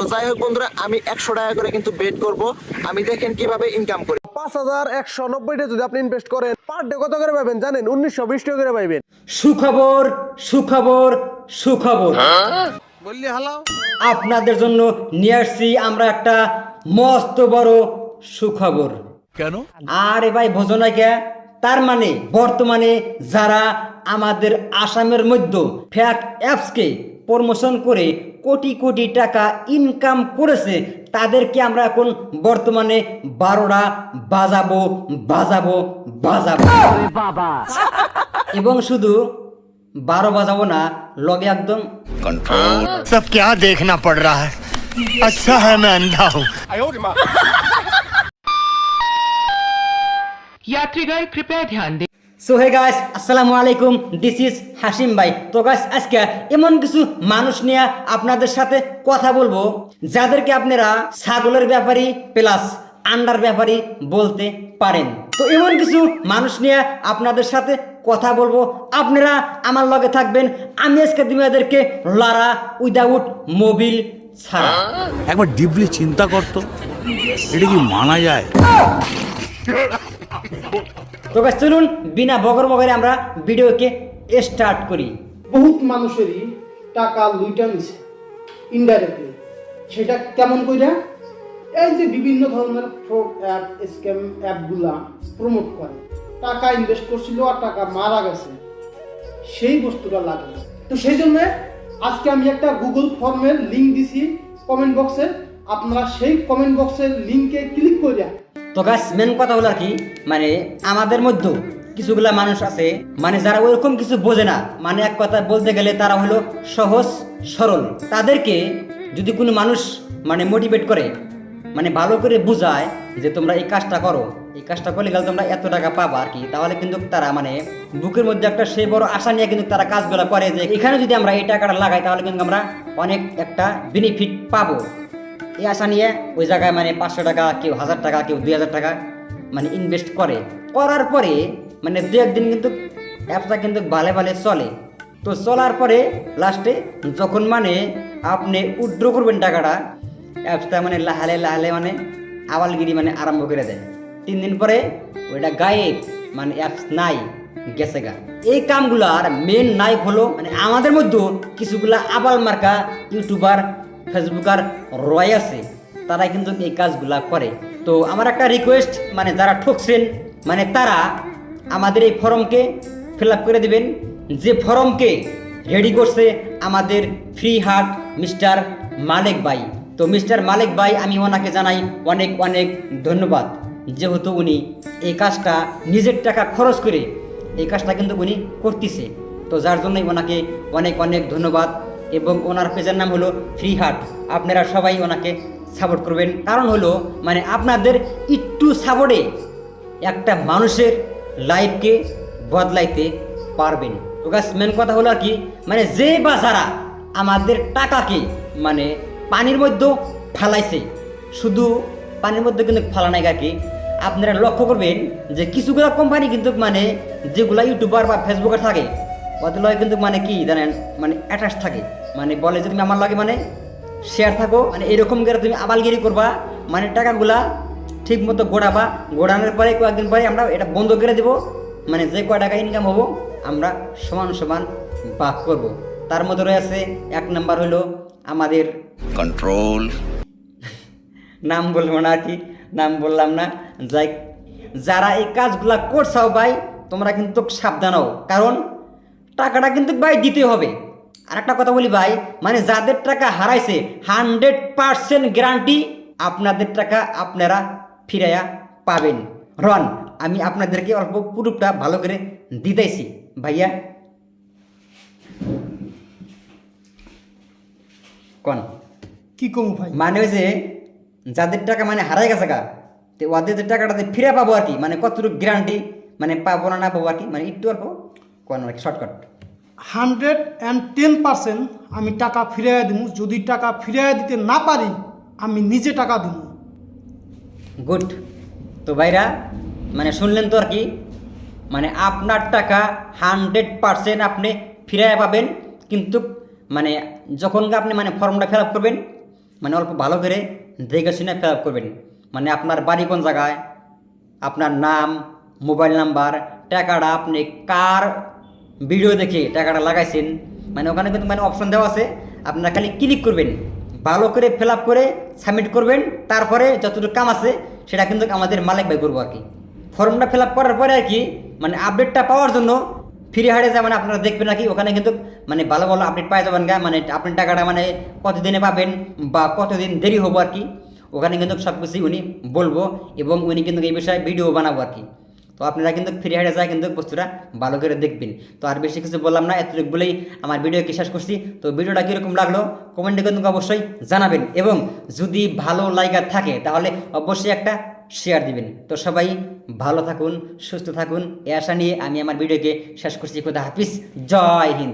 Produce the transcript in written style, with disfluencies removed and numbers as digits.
তো যাই হোক বন্ধুরা, আমি 100 টাকা করে কিন্তু বেট করব। আমি দেখেন কিভাবে ইনকাম করি। 5190টা যদি আপনি ইনভেস্ট করেন, পার ডে কত করে পাবেন জানেন? 1920 টাকা করে পাবেন। সুখবর সুখবর সুখবর বললি হালাও। আপনাদের জন্য নিয়ে আসছি আমরা একটা মস্ত বড় সুখবর। কেন? আরে ভাই বোঝো না কে? তার মানে বর্তমানে যারা আমাদের আসামের মধ্যে ফ্যাক অ্যাপসকে প্রমোশন করে কোটি কোটি টাকা ইনকাম করেছে, তাদেরকে আমরা এখন বর্তমানে 12টা বাজাবো বাজাবো বাজাবো বাবা। এবং শুধু 12 বাজাবো না, লগে একদম सब क्या देखना पड़ रहा है। अच्छा है मैं अंधा हूँ। यात्रीगण कृपया ध्यान दें। সো হে গাইস, আসসালামু আলাইকুম, দিস ইজ হাসিম ভাই। তো গাইস আজকে এমন কিছু মানুষ নিয়ে আপনাদের সাথে কথা বলবো যাদেরকে আপনারা ছাগলের ব্যাপারী প্লাস আন্ডার ব্যাপারী বলতে পারেন। তো এমন কিছু মানুষ নিয়ে আপনাদের সাথে কথা বলবো, আপনারা আমার লগে থাকবেন। আমি আজকে তোমাদেরকে লড়া উইদাউট মোবিল ছাড়া। একবার ডিপলি চিন্তা করতো, এটা কি মানা যায়? তো গাইস চলুন বিনা বগর বগরে আমরা ভিডিওকে স্টার্ট করি। বহুত মানুষেরই টাকা লুইটা নিছে ইনডাইরেক্টলি। সেটা কেমন কইরা? এই যে বিভিন্ন ধরনের ফ্রড অ্যাপ, স্ক্যাম অ্যাপগুলা প্রমোট করে, টাকা ইনভেস্ট করছিল আর টাকা মারা গেছে, সেই বস্তুটা লাগে। তো সেই জন্য আজকে আমি একটা গুগল ফর্মের লিঙ্ক দিছি কমেন্ট বক্সে। আপনারা সেই কমেন্ট বক্সের লিঙ্কে ক্লিক করে তো গাছ মেন কথা হলো আর কি, মানে আমাদের মধ্যে কিছুগুলা মানুষ আছে মানে যারা ওইরকম কিছু বোঝে না, মানে এক কথা বলতে গেলে তারা হলো সহজ সরল। তাদেরকে যদি কোনো মানুষ মানে মোটিভেট করে, মানে ভালো করে বুঝায় যে তোমরা এই কাজটা করো, এই কাজটা করলে গেলে তোমরা এত টাকা পাবা আর কি, তাহলে কিন্তু তারা মানে বুকের মধ্যে একটা সেই বড় আশা নিয়ে কিন্তু তারা কাজগুলো করে যে এখানে যদি আমরা এই টাকাটা লাগাই তাহলে কিন্তু আমরা অনেক একটা বেনিফিট পাবো। এই আশা নিয়ে ওই জায়গায় মানে 500 টাকা, কেউ 1000 টাকা, কেউ 2000 টাকা মানে ইনভেস্ট করে। করার পরে মানে দু একদিন কিন্তু অ্যাপটা কিন্তু ভালো ভালো চলে। তো চলার পরে লাস্টে যখন মানে আপনি উইথড্র করবেন টাকাটা, অ্যাপসটা মানে লাহালে লাহালে মানে আওয়ালগিরি মানে আরম্ভ করে দেয়। 3 দিন পরে ওইটা গায়েব, মানে অ্যাপস নাই, গেছে গা। এই কামগুলার মেন নায়ক হলো মানে আমাদের মধ্যে কিছুগুলা আবাল মার্কা ইউটিউবার, ফেসবুকার রয় আছে, তারা কিন্তু এই কাজগুলা করে। তো আমার একটা রিকোয়েস্ট, মানে যারা ঠকছেন মানে তারা আমাদের এই ফর্মকে ফিল আপ করে দিবেন, যে ফর্মকে রেডি করছে আমাদের ফ্রি হার্ট মিস্টার মালিক ভাই। তো মিস্টার মালিক ভাই, আমি ওনাকে জানাই অনেক অনেক ধন্যবাদ, যেহেতু উনি এই কাজটা নিজের টাকা খরচ করে এই কাজটা কিন্তু উনি করতেছে। তো যার জন্যই ওনাকে অনেক অনেক ধন্যবাদ। এবং ওনার পেজের নাম হলো ফ্রি হার্ট। আপনারা সবাই ওনাকে সাপোর্ট করবেন, কারণ হলো মানে আপনাদের একটু সাপোর্টে একটা মানুষের লাইফকে বদলাইতে পারবেন। তো গাছ মেন কথা হলো আর কি, মানে যে বা যারা আমাদের টাকাকে মানে পানির মধ্যে ফালাইছে, শুধু পানির মধ্যে কিন্তু ফালা নাই আর কি। আপনারা লক্ষ্য করবেন যে কিছুগুলো কোম্পানি কিন্তু মানে যেগুলা ইউটিউবার বা ফেসবুকে থাকে ওদের লগে কিন্তু মানে কি জানেন, মানে অ্যাটাচ থাকে, মানে বলে যে তুমি আমার লগে মানে শেয়ার থাকো, মানে এরকম করে তুমি আবালগিরি করবা, মানে টাকাগুলা ঠিক মতো গোড়াবা, গোড়ানোর পরে কয়েকদিন পরে আমরা এটা বন্ধ করে দেবো, মানে যে কয় টাকা ইনকাম হবো আমরা সমান সমান ভাগ করব। তার মধ্যে রয়েছে 1 নাম্বার হলো আমাদের कंट्रोल। নাম বলবো না আর কি, নাম বললাম না। যাই, যারা এই কাজগুলা করছাও ভাই তোমরা কিন্তু সাবধান হও, কারণ টাকাটা কিন্তু ভাই দিতে হবে। আর একটা কথা বলি ভাই, মানে যাদের টাকা হারাইছে 100% গ্যারান্টি আপনাদের টাকা আপনারা ফিরাইয়া পাবেন। রন আমি আপনাদেরকে অল্প প্রুফটা ভালো করে দিতেছি ভাইয়া। কোন কি কম ভাই? মানে ওই যে যাদের টাকা মানে হারাই গেছে গা, তো ওদের যে টাকাটাতে ফিরে পাবো আর কি, মানে কতটুকু গ্যারান্টি মানে পাবো না না পাবো আর কি, মানে একটু অল্প কোন আর কি শর্টকাট। 110% আমি টাকা ফিরিয়ে দিব। যদি টাকা ফিরিয়ে দিতে না পারি আমি নিজে টাকা দিব। গুড। তো ভাইরা মানে শুনলেন তো আর কি, মানে আপনার টাকা 100% আপনি ফিরে পাবেন, কিন্তু মানে যখন আপনি মানে ফর্মটা ফিল আপ করবেন মানে অল্প ভালো করে দেখে শুনে ফিল আপ করবেন। মানে আপনার বাড়ি কোন জায়গায়, আপনার নাম, মোবাইল নাম্বার, টাকাটা আপনি কার ভিডিও দেখে টাকাটা লাগাইছেন, মানে ওখানে কিন্তু মানে অপশন দেওয়া আছে, আপনারা খালি ক্লিক করবেন, ভালো করে ফিল আপ করে সাবমিট করবেন। তারপরে যতটুকু কাম আছে সেটা কিন্তু আমাদের মালিক ভাই করবো আর কি। ফর্মটা ফিল আপ করার পরে আর কি মানে আপডেটটা পাওয়ার জন্য ফ্রি হারে যায়, মানে আপনারা দেখবেন আর কি ওখানে কিন্তু মানে ভালো ভালো আপডেট পাই যাবেন গা, মানে আপনি টাকাটা মানে কতদিনে পাবেন বা কতদিন দেরি হবো আর কি, ওখানে কিন্তু সব কিছুই উনি বলবো এবং উনি কিন্তু এই বিষয়ে ভিডিও বানাবো আর কি। তো আপনারা কিন্তু ফ্রি হাইডে যায় কিন্তু বস্তুটা ভালো করে দেখবেন। তো আর বেশি কিছু বললাম না, এতটুকু বলেই আমার ভিডিওকে শেষ করছি। তো ভিডিওটা কীরকম লাগলো কমেন্টে কিন্তু অবশ্যই জানাবেন এবং যদি ভালো লাগা থাকে তাহলে অবশ্যই একটা শেয়ার দিবেন। তো সবাই ভালো থাকুন, সুস্থ থাকুন, এই আশা নিয়ে আমি আমার ভিডিওকে শেষ করছি। খোদা হাফিজ, জয় হিন্দ।